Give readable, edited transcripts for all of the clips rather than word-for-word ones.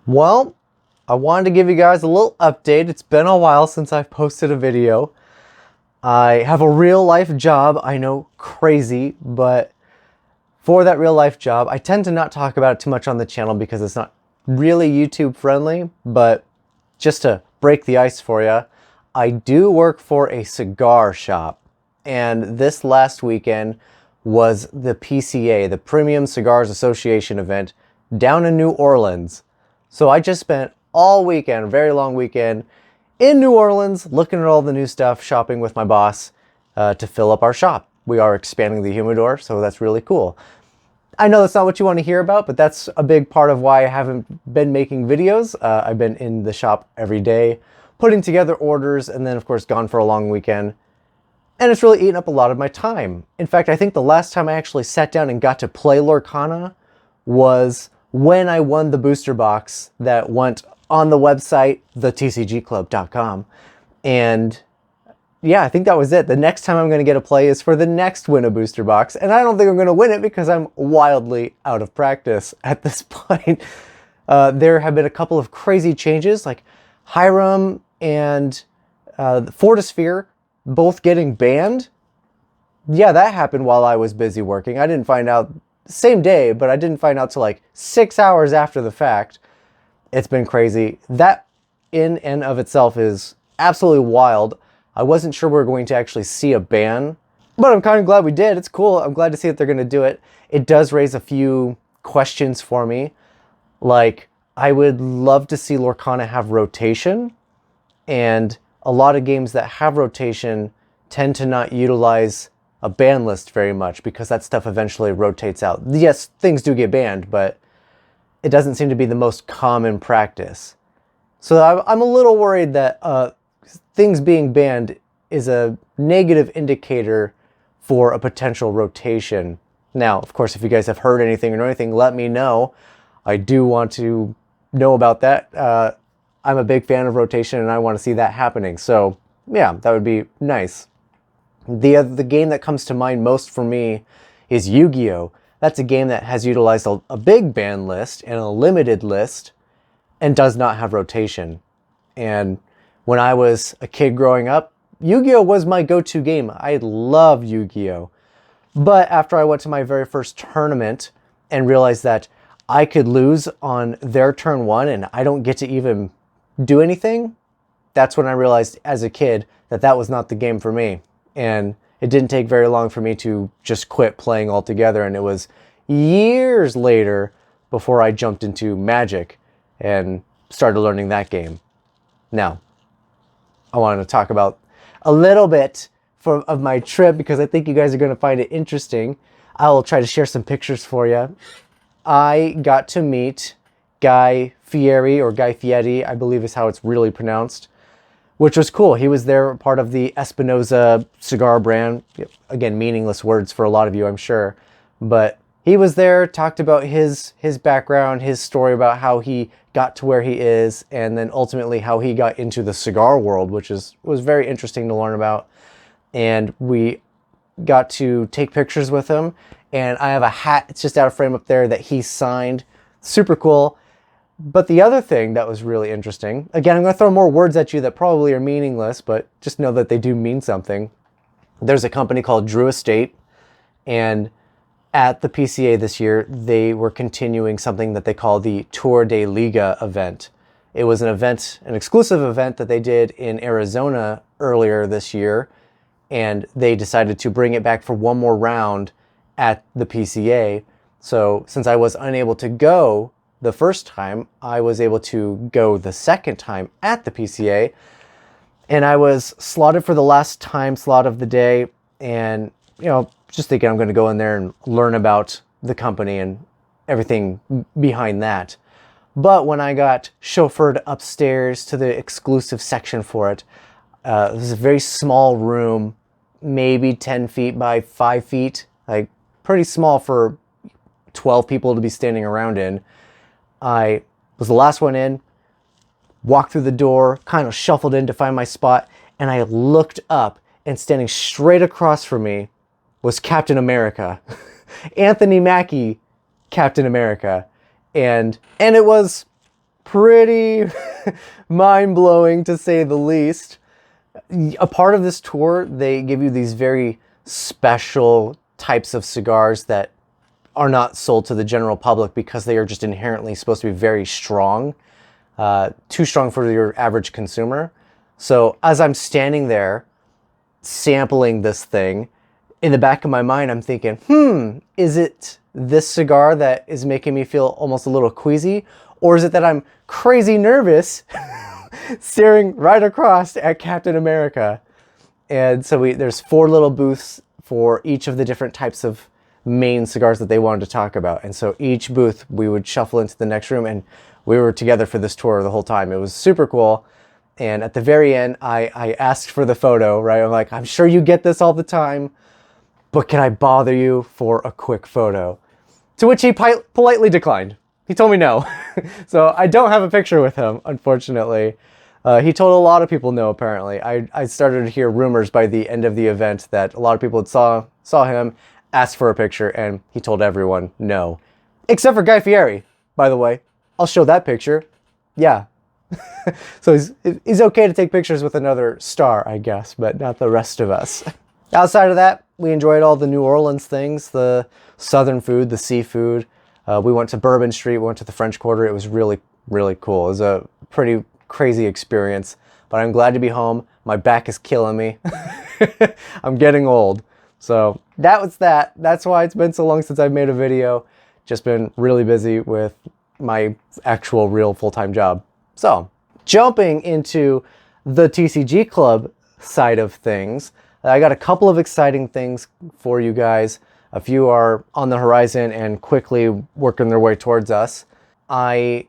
Well, I wanted to give you guys a little update. It's been a while since I've posted a video. I have a real life job. I know, crazy, but for that real life job, I tend to not talk about it too much on the channel because it's not really YouTube friendly. But just to break the ice for you, I do work for a cigar shop. And this last weekend was the PCA, the Premium Cigars Association event down in New Orleans. So I just spent all weekend, a very long weekend, in New Orleans, looking at all the new stuff, shopping with my boss to fill up our shop. We are expanding the humidor, so that's really cool. I know that's not what you want to hear about, but that's a big part of why I haven't been making videos. I've been in the shop every day, putting together orders, and then of course gone for a long weekend. And it's really eaten up a lot of my time. In fact, I think the last time I actually sat down and got to play Lorcana was when I won the booster box that went on the website, thetcgclub.com. And yeah, I think that was it. The next time I'm going to get a play is for the next win a booster box. And I don't think I'm going to win it because I'm wildly out of practice at this point. There have been a couple of crazy changes, like Hiram and Fortisphere both getting banned. Yeah, that happened while I was busy working. I didn't find out same day, but I didn't find out till like 6 hours after the fact. It's been crazy. That in and of itself is absolutely wild. I wasn't sure we were going to actually see a ban, but I'm kind of glad we did. It's cool. I'm glad to see that they're going to do it. It does raise a few questions for me. Like, I would love to see Lorcana have rotation, and a lot of games that have rotation tend to not utilize a ban list very much because that stuff eventually rotates out. Yes, things do get banned, but it doesn't seem to be the most common practice. So I'm a little worried that things being banned is a negative indicator for a potential rotation. Now, of course, if you guys have heard anything or know anything, let me know. I do want to know about that. I'm a big fan of rotation and I want to see that happening. So yeah, that would be nice. The game that comes to mind most for me is Yu-Gi-Oh! That's a game that has utilized a big ban list and a limited list and does not have rotation. And when I was a kid growing up, Yu-Gi-Oh! Was my go-to game. I loved Yu-Gi-Oh! But after I went to my very first tournament and realized that I could lose on their turn one and I don't get to even do anything, that's when I realized as a kid that that was not the game for me. And it didn't take very long for me to just quit playing altogether. And it was years later before I jumped into Magic and started learning that game. Now, I wanted to talk about a little bit of my trip because I think you guys are going to find it interesting. I will try to share some pictures for you. I got to meet Guy Fieri, or Guy Fieri, I believe is how it's really pronounced, which was cool. He was there, part of the Espinosa cigar brand. Again, meaningless words for a lot of you, I'm sure. But he was there, talked about his background, his story about how he got to where he is, and then ultimately how he got into the cigar world, which was very interesting to learn about. And we got to take pictures with him. And I have a hat, it's just out of frame up there, that he signed. Super cool. But the other thing that was really interesting, again, I'm going to throw more words at you that probably are meaningless, but just know that they do mean something. There's a company called Drew Estate, and at the PCA this year, they were continuing something that they call the Tour de Liga event. It was an event, an exclusive event that they did in Arizona earlier this year, and they decided to bring it back for one more round at the PCA. So since I was unable to go the first time, I was able to go the second time at the PCA, and I was slotted for the last time slot of the day, and just thinking I'm going to go in there and learn about the company and everything behind that. But when I got chauffeured upstairs to the exclusive section for it, it was a very small room, maybe 10 feet by 5 feet, like pretty small for 12 people to be standing around in. I was the last one in, walked through the door, kind of shuffled in to find my spot, and I looked up, and standing straight across from me was Captain America. Anthony Mackie, Captain America. And it was pretty mind-blowing to say the least. A part of this tour, they give you these very special types of cigars that are not sold to the general public because they are just inherently supposed to be very strong, too strong for your average consumer. So as I'm standing there sampling this thing, in the back of my mind, I'm thinking, is it this cigar that is making me feel almost a little queasy? Or is it that I'm crazy nervous staring right across at Captain America? And so there's 4 little booths for each of the different types of main cigars that they wanted to talk about. And so each booth, we would shuffle into the next room, and we were together for this tour the whole time. It was super cool. And at the very end, I asked for the photo, right? I'm like, I'm sure you get this all the time, but can I bother you for a quick photo? To which he politely declined. He told me no. So I don't have a picture with him, unfortunately. He told a lot of people no, apparently. I started to hear rumors by the end of the event that a lot of people had saw him, asked for a picture, and he told everyone no. Except for Guy Fieri, by the way. I'll show that picture. Yeah. So he's okay to take pictures with another star, I guess, but not the rest of us. Outside of that, we enjoyed all the New Orleans things, the southern food, the seafood. We went to Bourbon Street, we went to the French Quarter. It was really, really cool. It was a pretty crazy experience, but I'm glad to be home. My back is killing me. I'm getting old. So that was that. That's why it's been so long since I've made a video. Just been really busy with my actual real full-time job. So jumping into the TCG Club side of things, I got a couple of exciting things for you guys. A few are on the horizon and quickly working their way towards us. I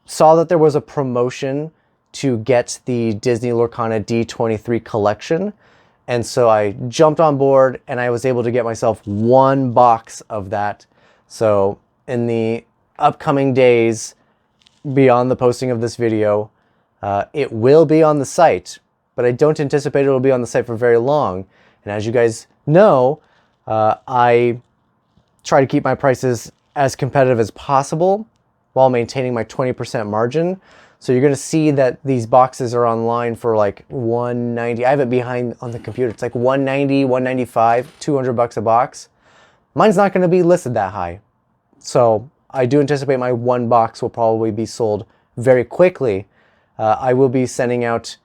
saw that there was a promotion to get the Disney Lorcana D23 collection. And so I jumped on board and I was able to get myself 1 box of that. So in the upcoming days, beyond the posting of this video, it will be on the site, but I don't anticipate it'll be on the site for very long. And as you guys know, I try to keep my prices as competitive as possible while maintaining my 20% margin. So you're going to see that these boxes are online for like $190. I have it behind on the computer. It's like $190, $195, $200 a box. Mine's not going to be listed that high. So I do anticipate my 1 box will probably be sold very quickly. I will be sending out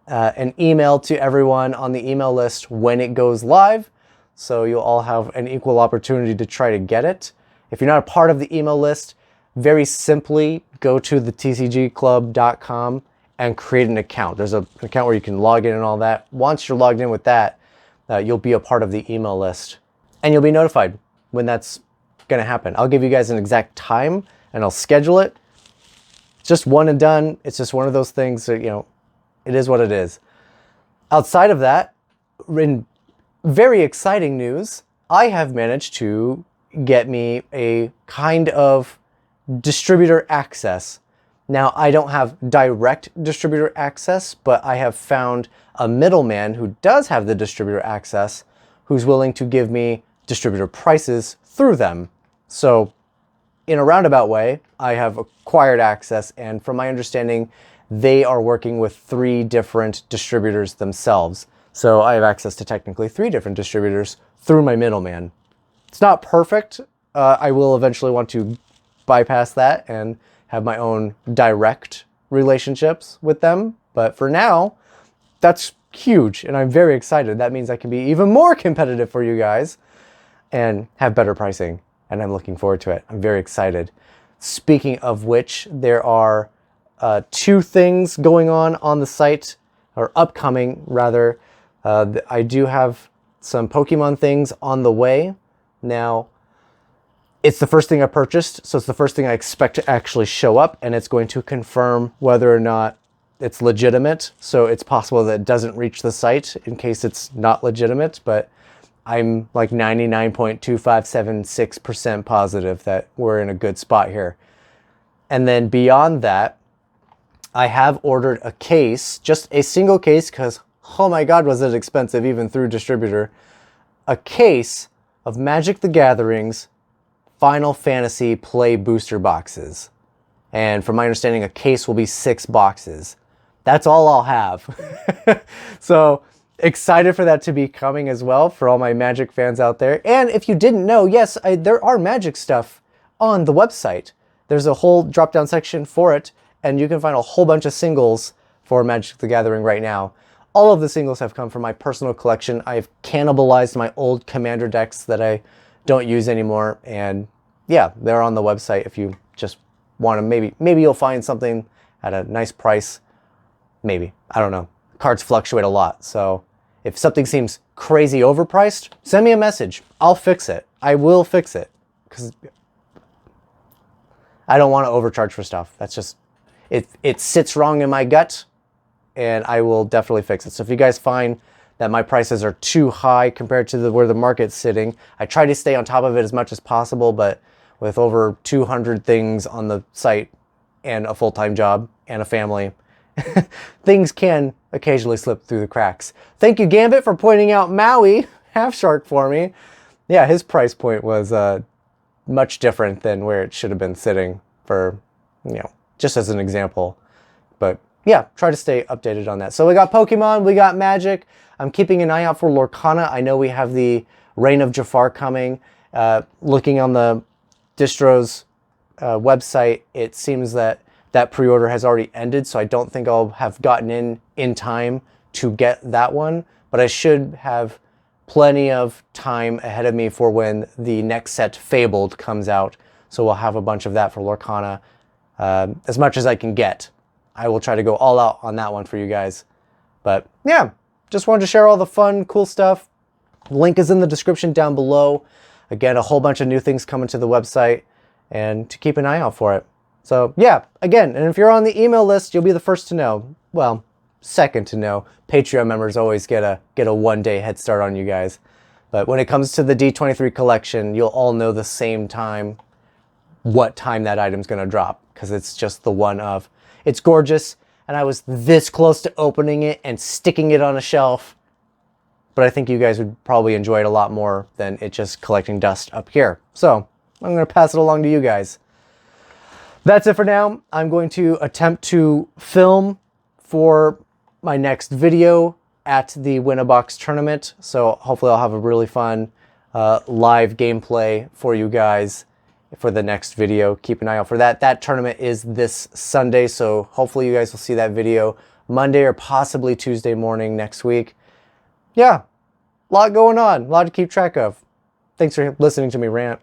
an email to everyone on the email list when it goes live. So you'll all have an equal opportunity to try to get it. If you're not a part of the email list, very simply go to the tcgclub.com and create an account. There's an account where you can log in and all that. Once you're logged in with that, you'll be a part of the email list and you'll be notified when that's going to happen. I'll give you guys an exact time and I'll schedule it. It's just one and done. It's just one of those things that, you know, it is what it is. Outside of that, in very exciting news, I have managed to get me a kind of distributor access. Now, I don't have direct distributor access, but I have found a middleman who does have the distributor access, who's willing to give me distributor prices through them. So in a roundabout way, I have acquired access, and from my understanding, they are working with 3 different distributors themselves. So I have access to technically 3 different distributors through my middleman. It's not perfect. I will eventually want to bypass that and have my own direct relationships with them. But for now, that's huge, and I'm very excited. That means I can be even more competitive for you guys and have better pricing, and I'm looking forward to it. I'm very excited. Speaking of which, there are 2 things going on the site, or upcoming rather. I do have some Pokemon things on the way. Now, it's the first thing I purchased, so it's the first thing I expect to actually show up, and it's going to confirm whether or not it's legitimate. So it's possible that it doesn't reach the site in case it's not legitimate, but I'm like 99.2576% positive that we're in a good spot here. And then beyond that, I have ordered a case, just a single case, because oh my God, was it expensive even through distributor, a case of Magic the Gathering's Final Fantasy Play booster boxes. And from my understanding, a case will be 6 boxes. That's all I'll have. So excited for that to be coming as well for all my Magic fans out there. And if you didn't know, yes, there are Magic stuff on the website. There's a whole drop-down section for it, and you can find a whole bunch of singles for Magic the Gathering right now. All of the singles have come from my personal collection. I've cannibalized my old Commander decks that I don't use anymore, and yeah, they're on the website if you just want to. Maybe you'll find something at a nice price. Maybe. I don't know. Cards fluctuate a lot, so if something seems crazy overpriced, send me a message. I'll fix it. I will fix it, because I don't want to overcharge for stuff. That's just, it sits wrong in my gut, and I will definitely fix it. So if you guys find that my prices are too high compared to where the market's sitting, I try to stay on top of it as much as possible, but with over 200 things on the site and a full-time job and a family, things can occasionally slip through the cracks. Thank you, Gambit, for pointing out Maui Half Shark for me. Yeah, his price point was much different than where it should have been sitting for, just as an example. But yeah, try to stay updated on that. So we got Pokemon, we got Magic. I'm keeping an eye out for Lorcana. I know we have the Reign of Jafar coming. Looking on the Distro's website, it seems that pre-order has already ended, so I don't think I'll have gotten in time to get that one, but I should have plenty of time ahead of me for when the next set, Fabled, comes out. So we'll have a bunch of that for Lorcana, as much as I can get. I will try to go all out on that one for you guys. But yeah, just wanted to share all the fun, cool stuff. Link is in the description down below. Again, a whole bunch of new things coming to the website, and to keep an eye out for it. So yeah, again, and if you're on the email list, you'll be the first to know. Well, second to know. Patreon members always get a 1-day head start on you guys. But when it comes to the D23 collection, you'll all know the same time what time that item's going to drop, because it's just the one of. It's gorgeous, and I was this close to opening it and sticking it on a shelf, but I think you guys would probably enjoy it a lot more than it just collecting dust up here. So I'm going to pass it along to you guys. That's it for now. I'm going to attempt to film for my next video at the Win-A-Box tournament. So hopefully I'll have a really fun live gameplay for you guys for the next video. Keep an eye out for that. That tournament is this Sunday, so hopefully you guys will see that video Monday or possibly Tuesday morning next week. Yeah, a lot going on, a lot to keep track of. Thanks for listening to me rant.